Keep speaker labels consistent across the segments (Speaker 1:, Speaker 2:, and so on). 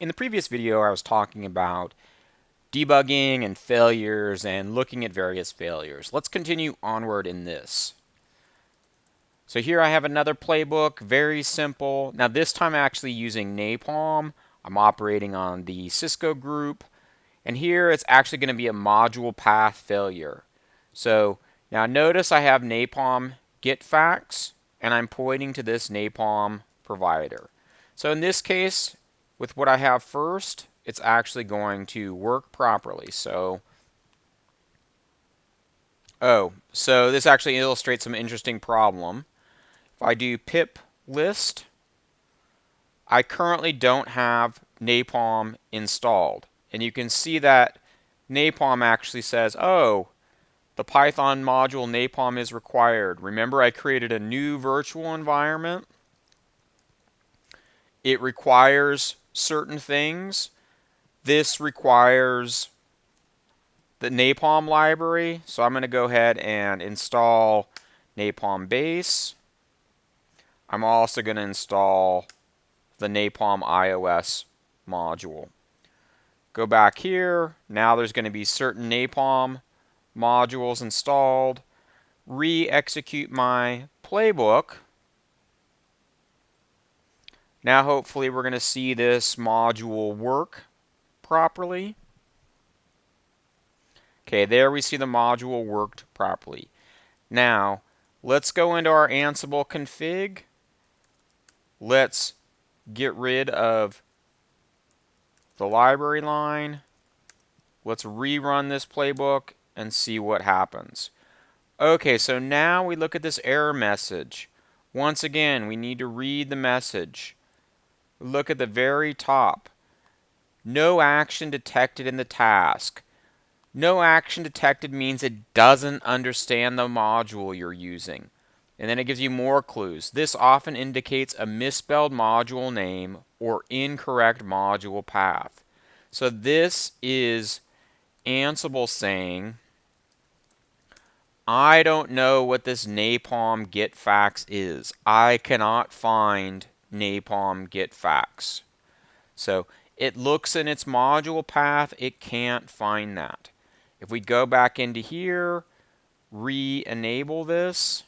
Speaker 1: In the previous video, I was talking about debugging and failures and looking at various failures. Let's continue onward in this. So here I have another playbook, very simple. Now this time actually using Napalm. I'm operating on the Cisco group. And here it's actually going to be a module path failure. So now notice I have Napalm get facts, and I'm pointing to this Napalm provider. So in this case, with what I have first, it's actually going to work properly. So this actually illustrates some interesting problem. If I do pip list, I currently don't have Napalm installed. And you can see that Napalm actually says, oh, the Python module Napalm is required. Remember, I created a new virtual environment. It requires certain things. This requires the Napalm library. So I'm going to go ahead and install Napalm base. I'm also going to install the Napalm iOS module. Go back here. Now there's going to be certain Napalm modules installed. Re-execute my playbook. Now hopefully we're going to see this module work properly. Okay, there we see the module worked properly. Now, let's go into our Ansible config. Let's get rid of the library line. Let's rerun this playbook and see what happens. Okay, so now we look at this error message. Once again, we need to read the message. Look at the very top. No action detected in the task. No action detected means it doesn't understand the module you're using. And then it gives you more clues. This often indicates a misspelled module name or incorrect module path. So this is Ansible saying, I don't know what this Napalm get facts is. I cannot find Napalm get facts. So it looks in its module path, it can't find that. If we go back into here, re-enable this,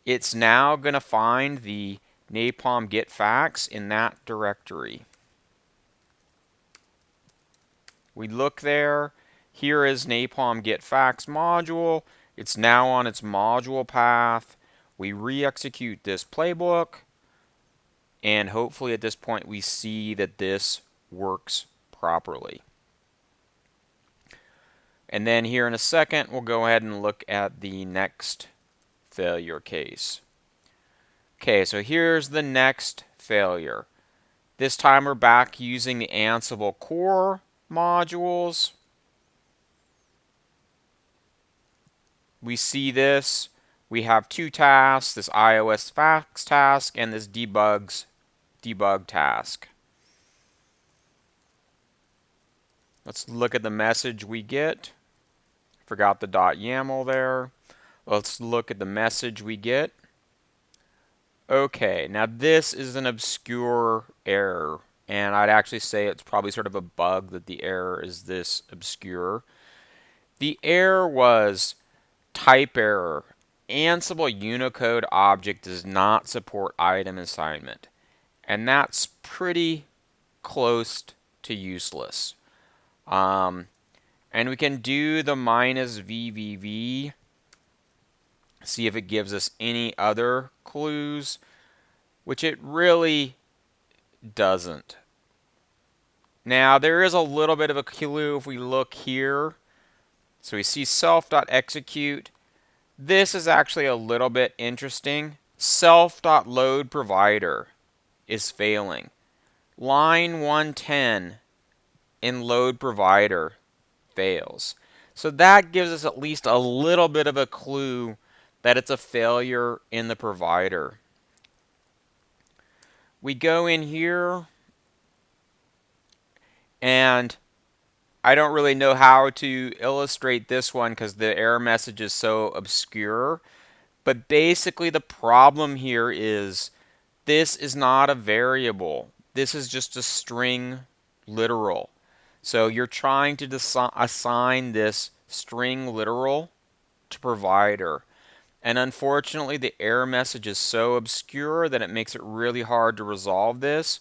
Speaker 1: it's now going to find the Napalm get facts in that directory. We look there. Here is Napalm get facts module. It's now on its module path. We re-execute this playbook. And hopefully at this point we see that this works properly. And then here in a second, we'll go ahead and look at the next failure case. Okay, so here's the next failure. This time we're back using the Ansible core modules. We see this. We have two tasks, this iOS facts task and this debug task. Let's look at the message we get. Forgot the .yaml there. Let's look at the message we get. Okay, now this is an obscure error, and I'd actually say it's probably sort of a bug that the error is this obscure. The error was type error. Ansible Unicode object does not support item assignment, and that's pretty close to useless. And we can do the -VVV, see if it gives us any other clues, which it really doesn't. Now, there is a little bit of a clue if we look here. So we see self.execute. This is actually a little bit interesting. Self.loadProvider is failing. Line 110 in load provider fails. So that gives us at least a little bit of a clue that it's a failure in the provider. We go in here, and I don't really know how to illustrate this one because the error message is so obscure. But basically the problem here is this is not a variable. this is just a string literal. So you're trying to assign this string literal to provider. And unfortunately, the error message is so obscure that it makes it really hard to resolve this.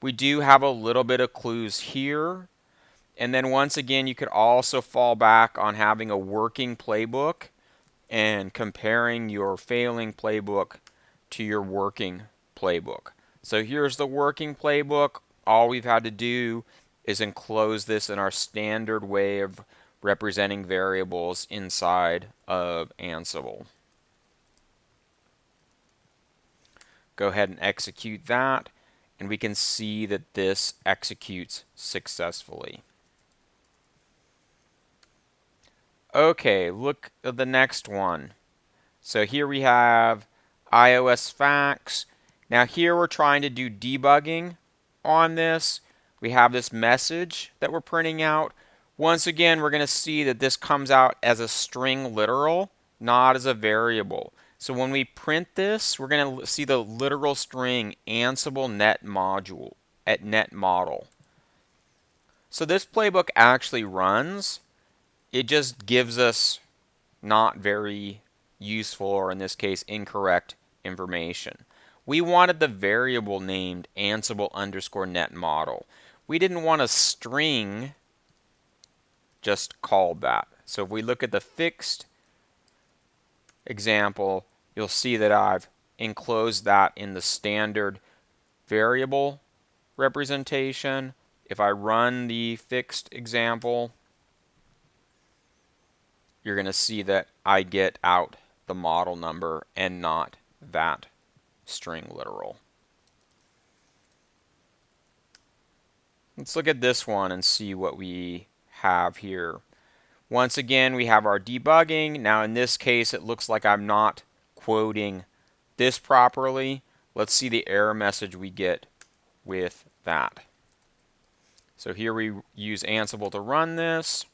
Speaker 1: We do have a little bit of clues here. And then once again, you could also fall back on having a working playbook and comparing your failing playbook to your working playbook. So here's the working playbook. All we've had to do is enclose this in our standard way of representing variables inside of Ansible. Go ahead and execute that, and we can see that this executes successfully. Okay, look at the next one. So here we have iOS facts. Now here we're trying to do debugging on this. We have this message that we're printing out. Once again, we're going to see that this comes out as a string literal, not as a variable. So when we print this, we're going to see the literal string Ansible net module at net model. So this playbook actually runs. It just gives us not very useful, or in this case, incorrect information. We wanted the variable named Ansible underscore net model. We didn't want a string just called that. So if we look at the fixed example, you'll see that I've enclosed that in the standard variable representation. If I run the fixed example, you're going to see that I get out the model number and not that string literal. Let's look at this one and see what we have here. Once again, we have our debugging. Now in this case, it looks like I'm not quoting this properly. Let's see the error message we get with that. So here we use Ansible to run this,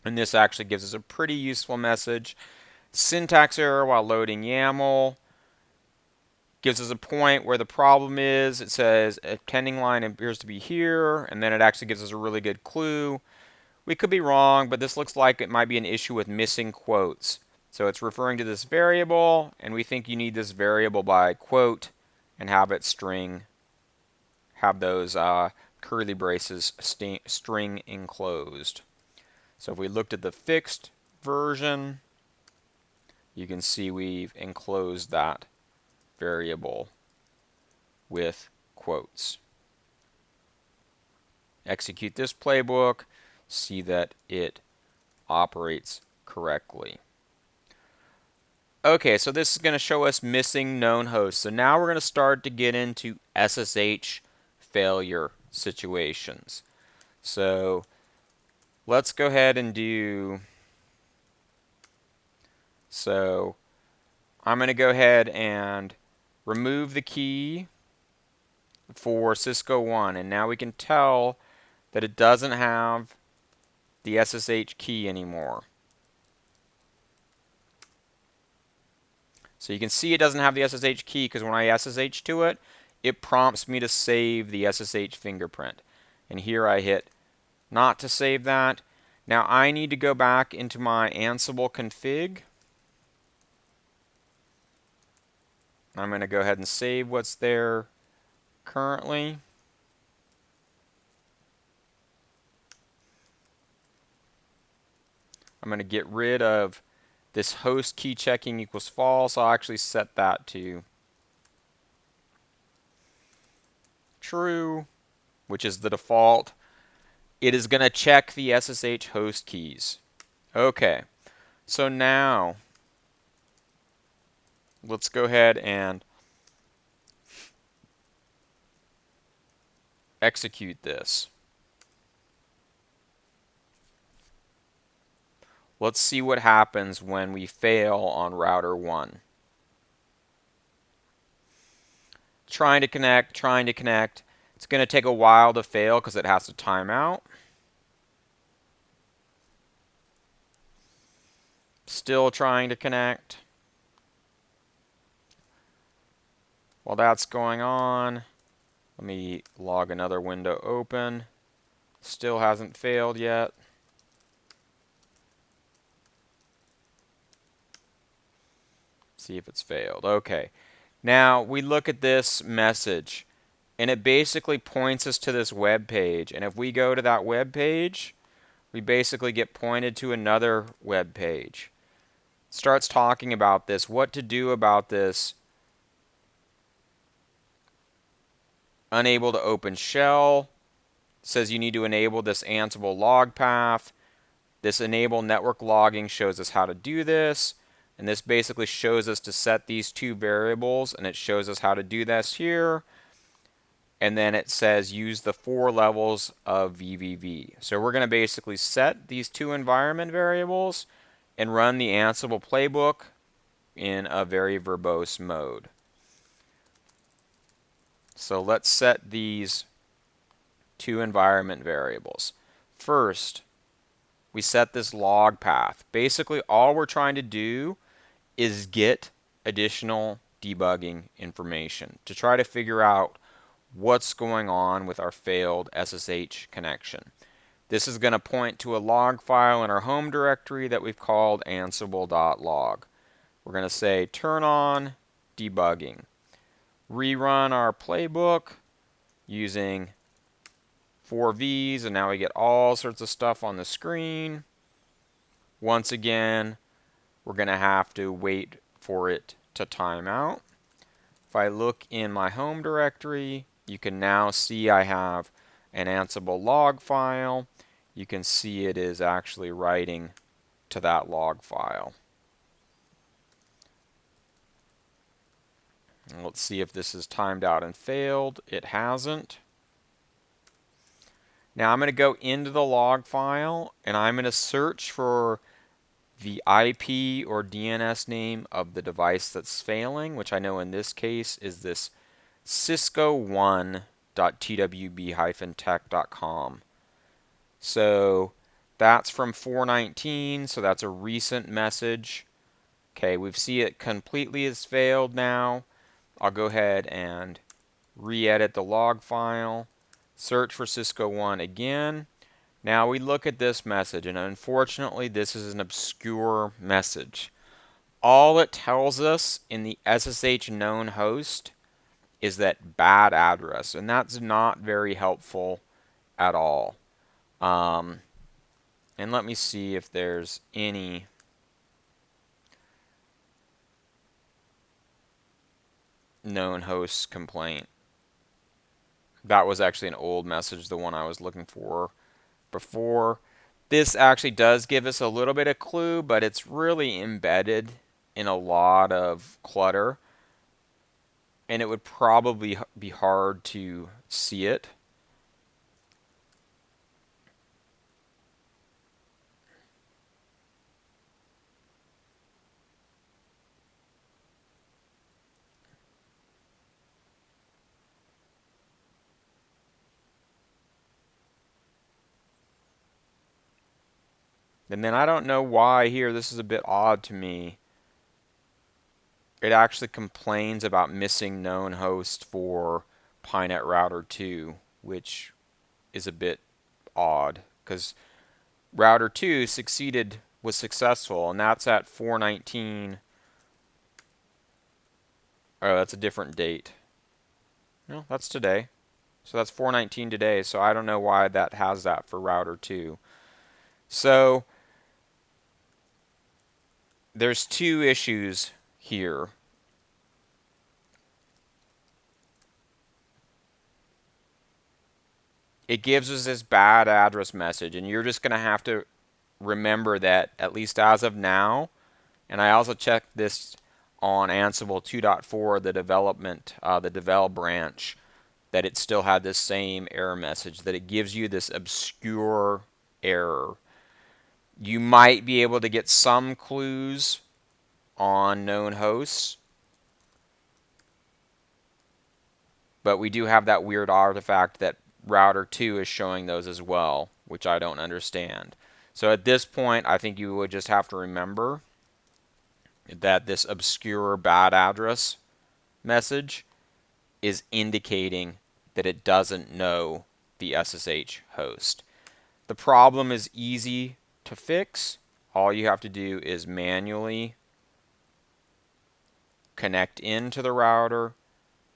Speaker 1: and this actually gives us a pretty useful message. Syntax error while loading YAML. Gives us a point where the problem is. It says appending line appears to be here, and then it actually gives us a really good clue. We could be wrong, but this looks like it might be an issue with missing quotes. So it's referring to this variable, and we think you need this variable by quote and have it string, have those curly braces string enclosed. So if we looked at the fixed version, you can see we've enclosed that variable with quotes. Execute this playbook, see that it operates correctly. Okay, so this is going to show us missing known hosts. So now we're going to start to get into SSH failure situations. So let's go ahead and do, so I'm going to go ahead and remove the key for Cisco 1, and now we can tell that it doesn't have the SSH key anymore. So you can see it doesn't have the SSH key because when I SSH to it, it prompts me to save the SSH fingerprint. And here I hit not to save that. Now I need to go back into my Ansible config. I'm going to go ahead and save what's there currently. I'm going to get rid of this host key checking equals false. I'll actually set that to true, which is the default. It is going to check the SSH host keys. Okay, so now let's go ahead and execute this. Let's see what happens when we fail on router 1. Trying to connect, trying to connect. It's going to take a while to fail because it has to time out. Still trying to connect. While that's going on, Let me log another window open. Still hasn't failed yet. See if it's failed. Okay. Now we look at this message, and it basically points us to this web page. And if we go to that web page, we basically get pointed to another web page. Starts talking about this, what to do about this. Unable to open shell. Says you need to enable this Ansible log path. This enable network logging shows us how to do this. And this basically shows us to set these two variables, and it shows us how to do this here. And then it says use the 4 levels of VVV. So we're going to basically set these two environment variables and run the Ansible playbook in a very verbose mode. So let's set these two environment variables. First, we set this log path. Basically, all we're trying to do is get additional debugging information to try to figure out what's going on with our failed SSH connection. This is going to point to a log file in our home directory that we've called ansible.log. We're going to say turn on debugging. Rerun our playbook using 4 V's, and now we get all sorts of stuff on the screen. Once again, we're going to have to wait for it to time out. If I look in my home directory, you can now see I have an Ansible log file. You can see it is actually writing to that log file. And let's see if this is timed out and failed. It hasn't. Now I'm going to go into the log file, and I'm going to search for the IP or DNS name of the device that's failing, which I know in this case is this cisco1.twb-tech.com. So that's from 419, so that's a recent message. Okay, we see it completely has failed now. I'll go ahead and re-edit the log file, search for Cisco 1 again. Now we look at this message, and unfortunately this is an obscure message. All it tells us in the SSH known host is that bad address, and that's not very helpful at all. And let me see if there's any known host complaint. That was actually an old message, the one I was looking for before. This actually does give us a little bit of clue, but it's really embedded in a lot of clutter, and it would probably be hard to see it. And then I don't know why here, this is a bit odd to me. It actually complains about missing known host for PiNet Router 2, which is a bit odd because Router 2 was successful, and that's at 419. Oh, that's a different date. No, that's today. So that's 419 today, so I don't know why that has that for Router 2. So there's two issues here. It gives us this bad address message, and you're just going to have to remember that, at least as of now. And I also checked this on Ansible 2.4, the develop branch, that it still had this same error message, that it gives you this obscure error. You might be able to get some clues on known hosts, but we do have that weird artifact that Router 2 is showing those as well, which I don't understand. So at this point, I think you would just have to remember that this obscure bad address message is indicating that it doesn't know the SSH host. The problem is easy to fix. All you have to do is manually connect into the router,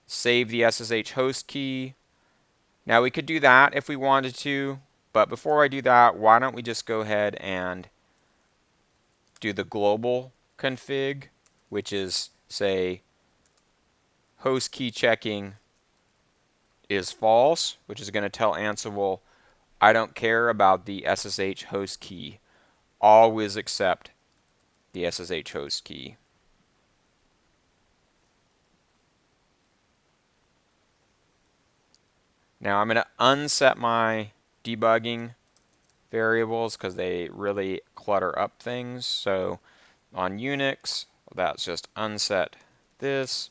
Speaker 1: save the SSH host key. Now we could do that if we wanted to, but before I do that, why don't we just go ahead and do the global config, which is say host key checking is false, which is going to tell Ansible, I don't care about the SSH host key. Always accept the SSH host key. Now I'm going to unset my debugging variables because they really clutter up things. So on Unix, that's just unset this,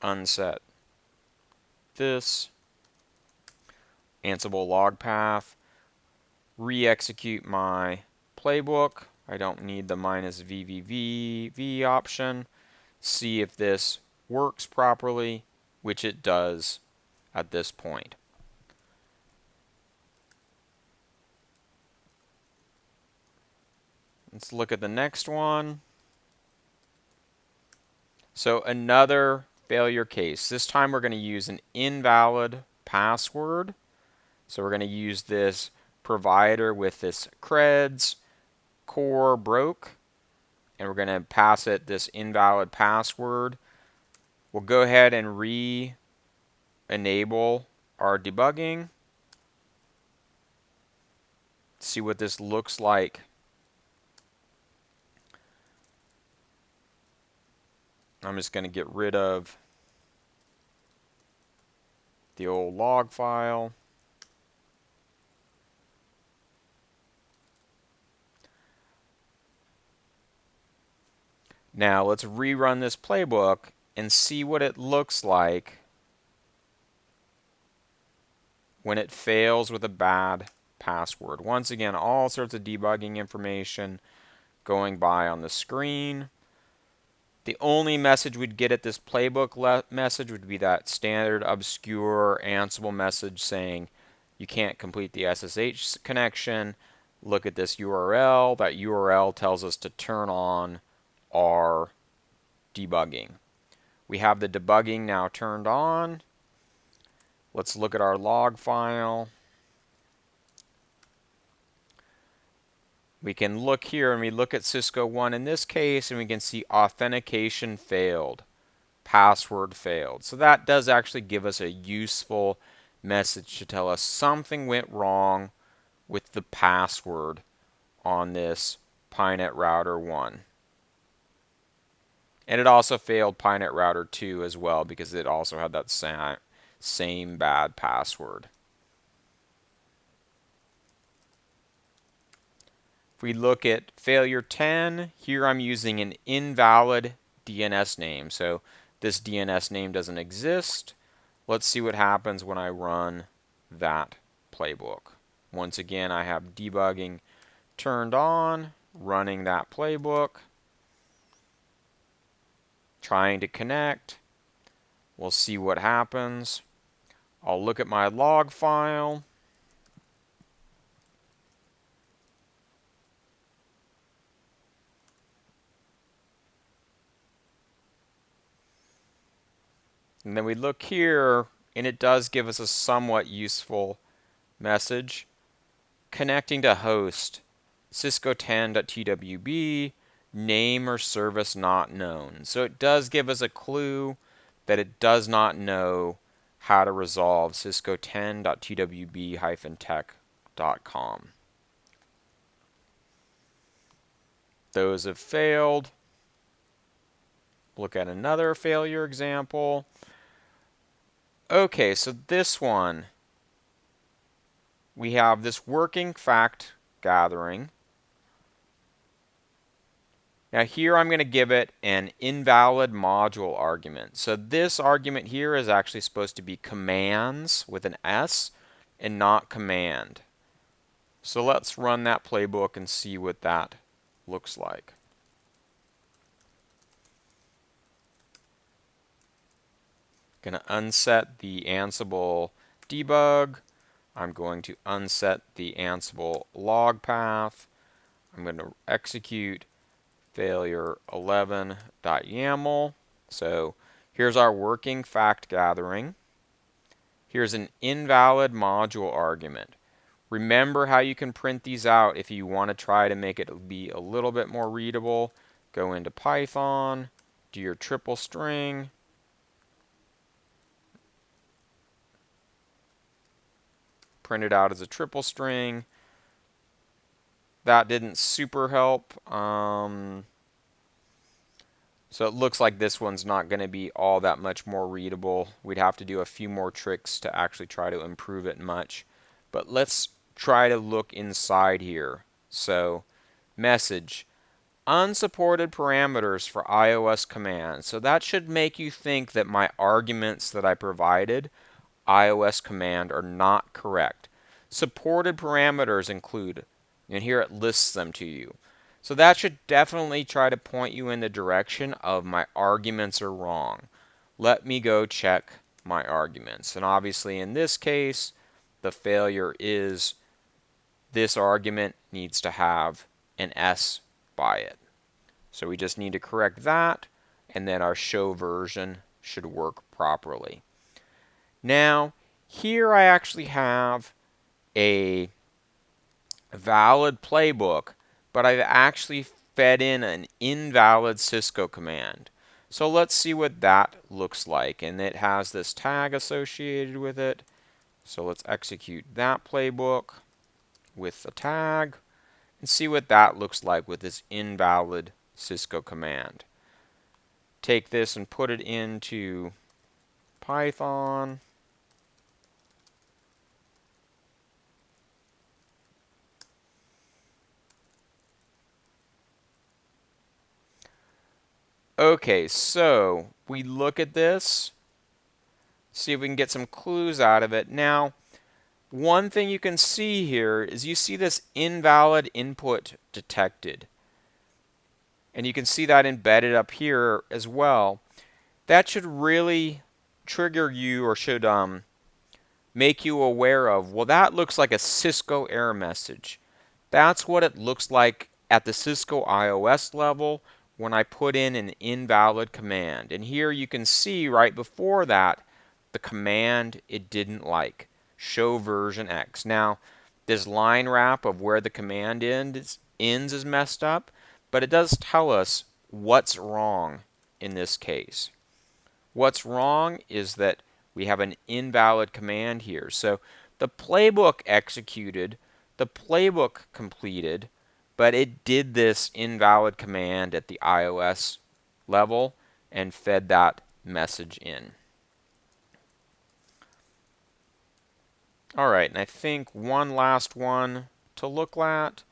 Speaker 1: unset this, Ansible log path, re-execute my playbook. I don't need the -VVV option. See if this works properly, which it does at this point. Let's look at the next one. So another failure case. This time we're going to use an invalid password. So we're going to use this provider with this creds core broke, and we're going to pass it this invalid password. We'll go ahead and re-enable our debugging. See what this looks like. I'm just going to get rid of the old log file. Now let's rerun this playbook and see what it looks like when it fails with a bad password. Once again, all sorts of debugging information going by on the screen. The only message we'd get at this playbook message would be that standard obscure Ansible message saying you can't complete the SSH connection. Look at this URL. That URL tells us to turn on our debugging. We have the debugging now turned on. Let's look at our log file. We can look here and we look at Cisco 1 in this case, and we can see authentication failed, password failed. So that does actually give us a useful message to tell us something went wrong with the password on this PyNet router 1. And it also failed PyNet router 2 as well because it also had that same bad password. If we look at failure 10, here I'm using an invalid DNS name. So this DNS name doesn't exist. Let's see what happens when I run that playbook. Once again, I have debugging turned on, running that playbook, trying to connect. We'll see what happens. I'll look at my log file. And then we look here, and it does give us a somewhat useful message. Connecting to host, cisco10.twb, name or service not known. So it does give us a clue that it does not know how to resolve cisco10.twb-tech.com. Those have failed. Look at another failure example. Okay, so this one, we have this working fact gathering. Now here I'm going to give it an invalid module argument. So this argument here is actually supposed to be commands with an S and not command. So let's run that playbook and see what that looks like. going to unset the Ansible debug. I'm going to unset the Ansible log path. I'm going to execute failure 11.yaml. So here's our working fact gathering. Here's an invalid module argument. Remember how you can print these out if you want to try to make it be a little bit more readable. Go into Python, do your triple string, print it out as a triple string. That didn't super help. So it looks like this one's not going to be all that much more readable. We'd have to do a few more tricks to actually try to improve it much. But let's try to look inside here. So message, unsupported parameters for iOS commands. So that should make you think that my arguments that I provided, iOS command, are not correct. Supported parameters include, and here it lists them to you. So that should definitely try to point you in the direction of my arguments are wrong. Let me go check my arguments. And obviously in this case, the failure is this argument needs to have an S by it. So we just need to correct that, and then our show version should work properly. Now, here I actually have a valid playbook, but I've actually fed in an invalid Cisco command. So let's see what that looks like. And it has this tag associated with it. So let's execute that playbook with the tag and see what that looks like with this invalid Cisco command. Take this and put it into Python. Okay, so we look at this, see if we can get some clues out of it. Now, one thing you can see here is you see this invalid input detected. And you can see that embedded up here as well. That should really trigger you, or should make you aware of, well, that looks like a Cisco error message. That's what it looks like at the Cisco iOS level when I put in an invalid command. And here you can see right before that the command it didn't like, show version X. Now, this line wrap of where the command ends is messed up, but it does tell us what's wrong in this case. What's wrong is that we have an invalid command here. So the playbook executed, the playbook completed, but it did this invalid command at the iOS level and fed that message in. All right, and I think one last one to look at.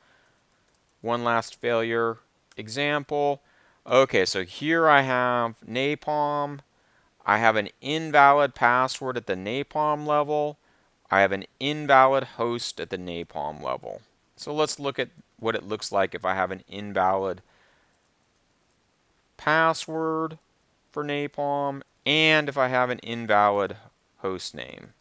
Speaker 1: One last failure example. Okay, so here I have Napalm. I have an invalid password at the Napalm level. I have an invalid host at the Napalm level. So let's look at what it looks like if I have an invalid password for Napalm and if I have an invalid host name.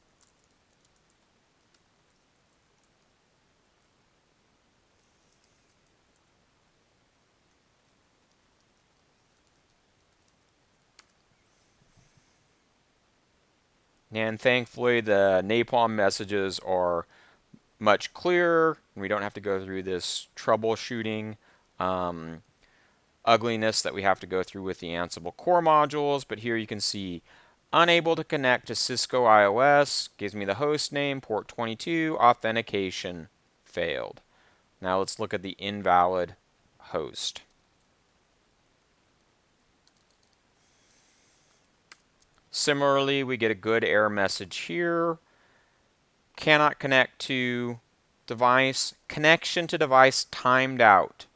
Speaker 1: And thankfully the Napalm messages are much clearer. We don't have to go through this troubleshooting ugliness that we have to go through with the Ansible core modules. But here you can see unable to connect to Cisco iOS, gives me the host name, port 22, authentication failed. Now let's look at the invalid host. Similarly, we get a good error message here. Cannot connect to device. Connection to device timed out.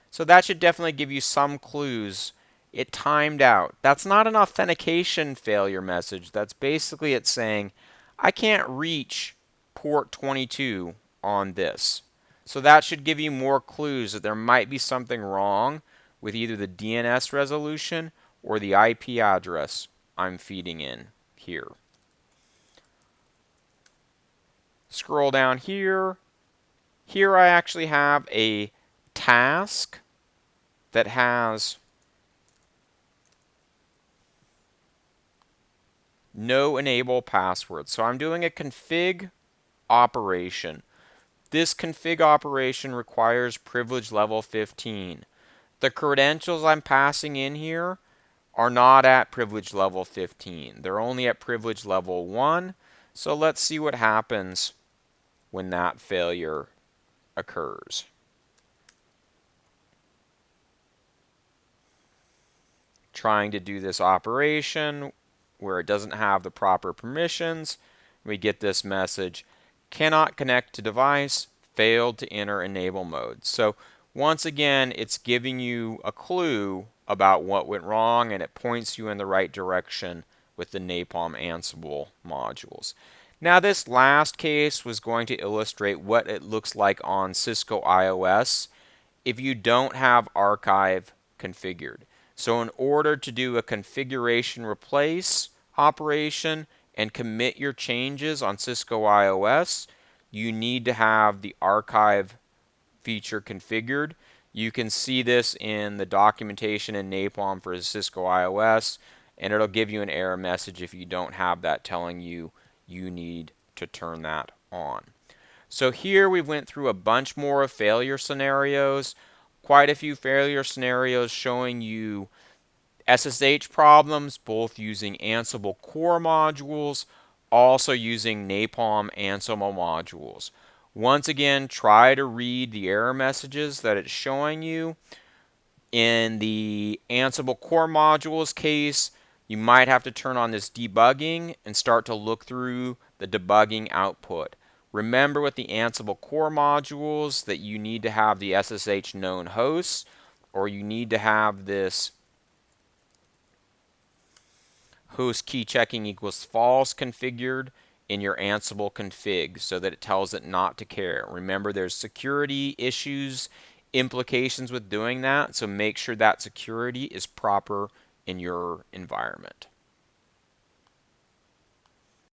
Speaker 1: So that should definitely give you some clues. It timed out. That's not an authentication failure message. That's basically it saying, I can't reach port 22 on this. So that should give you more clues that there might be something wrong with either the DNS resolution or the IP address I'm feeding in here. Scroll down here. Here I actually have a task that has no enable password. So I'm doing a config operation. This config operation requires privilege level 15. The credentials I'm passing in here are not at privilege level 15. They're only at privilege level 1. So let's see what happens when that failure occurs. Trying to do this operation where it doesn't have the proper permissions, we get this message, cannot connect to device, failed to enter enable mode. So once again, it's giving you a clue about what went wrong, and it points you in the right direction with the Napalm Ansible modules. Now this last case was going to illustrate what it looks like on Cisco iOS if you don't have archive configured. So in order to do a configuration replace operation and commit your changes on Cisco iOS, you need to have the archive feature configured. You can see this in the documentation in Napalm for Cisco iOS, and it'll give you an error message if you don't have that telling you you need to turn that on. So here we went through a bunch more of failure scenarios, quite a few failure scenarios showing you SSH problems, both using Ansible core modules, also using Napalm Ansible modules. Once again, try to read the error messages that it's showing you. In the Ansible core modules case, you might have to turn on this debugging and start to look through the debugging output. Remember with the Ansible core modules that you need to have the SSH known hosts, or you need to have this host key checking equals false configured in your Ansible config so that it tells it not to care. Remember, there's security issues, implications with doing that, so make sure that security is proper in your environment.